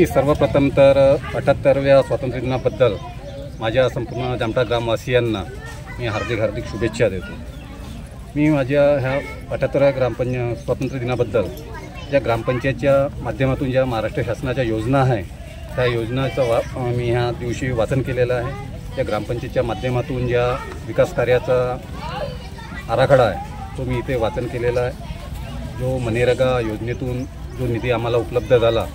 मी सर्वप्रथम तर 78व्या स्वातंत्र्य दिनाबद्दल माझ्या संपूर्ण जामठा ग्रामवासियांना मी हार्दिक शुभेच्छा देतो। मी माझ्या ह्या 78व्या स्वातंत्र्य दिनाबद्दल ज्या ग्रामपंचायतच्या माध्यमातून ज्या महाराष्ट्र शासनाच्या योजना आहे त्या योजनाचं मी ह्या दिवशी वाचन केलेलं आहे। त्या ग्रामपंचायतच्या माध्यमातून ज्या विकास कार्याचा आराखडा आहे तो मी इथे वाचन केलेला आहे। जो मनरेगा योजनेतून जो निधी आम्हाला उपलब्ध झाला,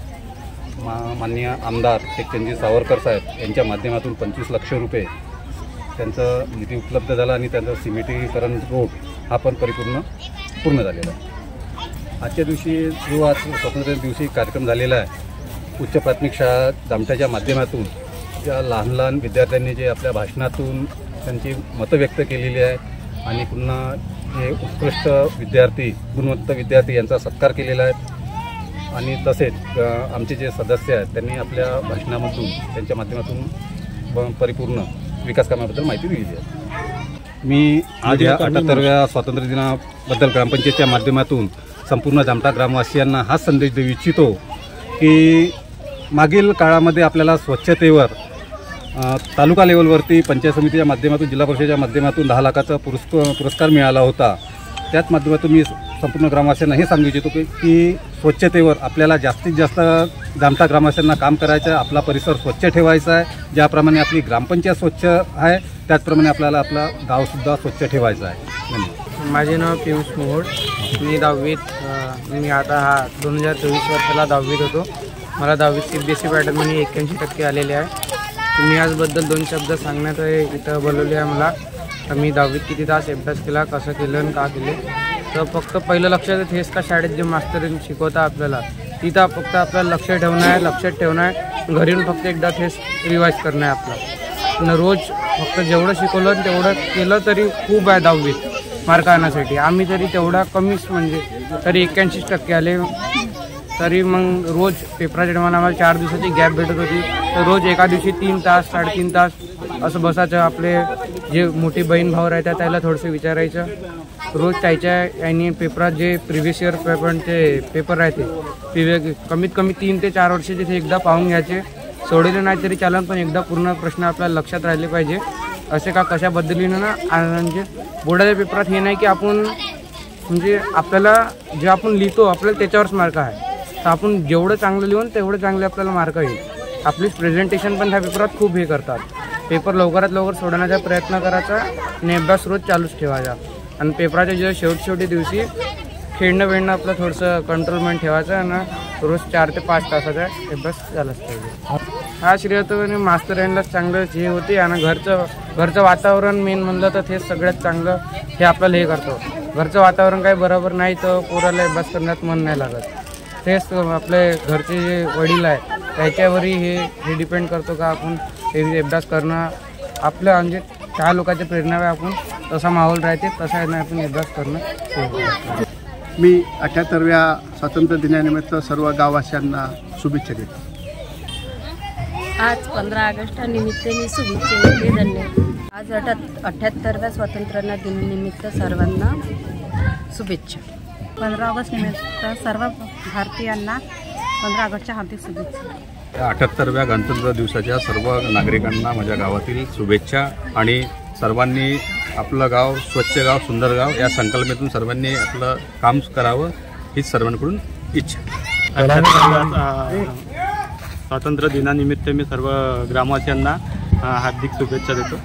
माननीय आमदार टेकचंदजी सावरकर साहेब यांच्या माध्यमातून 25 लाख रुपये त्यांचा निधी उपलब्ध झाला आणि त्यांचं सिमेंटीकरण रोड हा पण पूर्ण झालेला आहे। आजच्या दिवशी जो आज स्वातंत्र्य दिवशी कार्यक्रम झालेला आहे, उच्च प्राथमिक शाळा जामठ्याच्या माध्यमातून ज्या लहान विद्यार्थ्यांनी जे आपल्या भाषणातून त्यांची मतं व्यक्त केलेली आहे आणि पुन्हा हे उत्कृष्ट विद्यार्थी गुणवंत विद्यार्थी यांचा सत्कार केलेला आहे आणि तसेच आमचे जे सदस्य आहेत त्यांनी आपल्या भाषणामधून त्यांच्या माध्यमातून परिपूर्ण विकास कामाबद्दल माहिती दिली आहे। मी आज या 78व्या स्वातंत्र्य दिनाबद्दल ग्रामपंचायतच्या माध्यमातून संपूर्ण जामठा ग्रामवासियांना हा संदेश देऊ इच्छितो की मागील काळामध्ये आपल्याला स्वच्छतेवर तालुका लेवलवरती पंचायत समितीच्या माध्यमातून जिल्हा परिषदेच्या माध्यमातून 10 लाखाचा पुरस्कार मिळाला होता। त्याच माध्यमातून मी संपूर्ण ग्रामवासियांना हे सांगू इच्छितो की स्वच्छतेवर आपल्याला जास्तीत जास्त जामठा ग्रामवासियांना काम करायचं आहे। आपला परिसर स्वच्छ ठेवायचा आहे। ज्याप्रमाणे आपली ग्रामपंचायत स्वच्छ आहे त्याचप्रमाणे आपल्याला आपला गावसुद्धा स्वच्छ ठेवायचा आहे। धन्यवाद। माझे नाव पियुष मोहोळ, मी 10वीत मी आता 2024 वर्षाला 10वीत होतो। मला 10वीत CBSE पॅटर्नमध्ये 81% आलेले आहे। मी आजबद्दल 2 शब्द सांगण्यात इथं बोलवले आहे मला। मी 10वीत किती तास अभ्यास केला, कसं केलं आणि का केले, तर फक्त पहिलं लक्षात हेच का शाळेत जे मास्तर शिकवता आपल्याला तिथं फक्त आपल्याला लक्षात ठेवणं आहे। घरी येऊन फक्त एकदा हेच रिवाईज करणं आहे आपलं। रोज फक्त जेवढं शिकवलं तेवढं केलं तरी खूप आहे 10वीत मार्क आणण्यासाठी। आम्ही तरी तेवढा कमीच म्हणजे तरी 81% आले। तरी मग रोज पेपराच्या टायमाला आम्हाला 4 दिवसाची गॅप भेटत होती, तर रोज एका दिवशी 3 तास 3.5 तास असं बसायचं। आपले जे मोठी बहीण भाऊ राहतात त्याला थोडंसं विचारायचं। रोज त्याच्या यांनी पेपरात जे प्रिव्हियस इयर पेपर राहते कमीत कमी 3 ते 4 वर्षाचे ते एकदा पाहून घ्यायचे। सोडले नाही तरी चालन, पण एकदा पूर्ण प्रश्न आपल्याला लक्षात राहिले पाहिजे। असे का कशा पद्धतीनं ना म्हणजे बोर्डाच्या पेपरात हे नाही की आपण म्हणजे आपल्याला जे आपण लिहितो आपल्याला त्याच्यावरच मार्क आहे, तर आपण जेवढं चांगलं लिहून तेवढं चांगले आपल्याला मार्क येईल। आपली प्रेझेंटेशन पण ह्या पेपरात खूप हे करतात। पेपर लवकरात लवकर सोडवण्याचा प्रयत्न करायचा आणि अभ्यास रोज चालूच ठेवायचा। आणि पेपराच्या जे शेवटी दिवशी खेळणं आपलं थोडंसं कंट्रोलमेंट ठेवायचं आणि रोज 4 ते 5 तासाचा अभ्यास झालाच पाहिजे। हा श्रेय तर मास्तर यांनाच चांगलं हे होते आणि घरचं वातावरण मेन म्हणलं तर ते सगळ्यात चांगलं हे आपल्याला हे करतो। घरचं वातावरण काही बरोबर नाही तर पोराला अभ्यास करण्यात मन नाही लागत। तेच आपले घरचे जे वडील आहे त्याच्यावरही हे डिपेंड करतो का आपण हे अभ्यास करणं आपलं म्हणजे त्या लोकांच्या प्रेरणा आपण तसा माहोल राहते तसा आपण अभ्यास करणं। मी 78व्या स्वातंत्र्य दिनानिमित्त सर्व गाववासियांना शुभेच्छा देतो। आज 15 ऑगस्टनिमित्त मी शुभेच्छा देते। धन्यवाद। आज 78व्या स्वातंत्र्य दिनानिमित्त सर्वांना शुभेच्छा। 15 ऑगस्ट निमित्त सर्व भारतीयांना 15 ऑगस्टच्या हार्दिक शुभेच्छा। 78व्या गणतंत्र दिवसाच्या सर्व नागरिकांना माझ्या गावातील शुभेच्छा आणि सर्वांनी आपलं गाव स्वच्छ गाव सुंदर गाव या संकल्पनेतून सर्वांनी आपलं काम करावं हीच सर्वांकडून इच्छा। स्वातंत्र्य दिनानिमित्त मी सर्व ग्रामवासियांना हार्दिक शुभेच्छा देतो।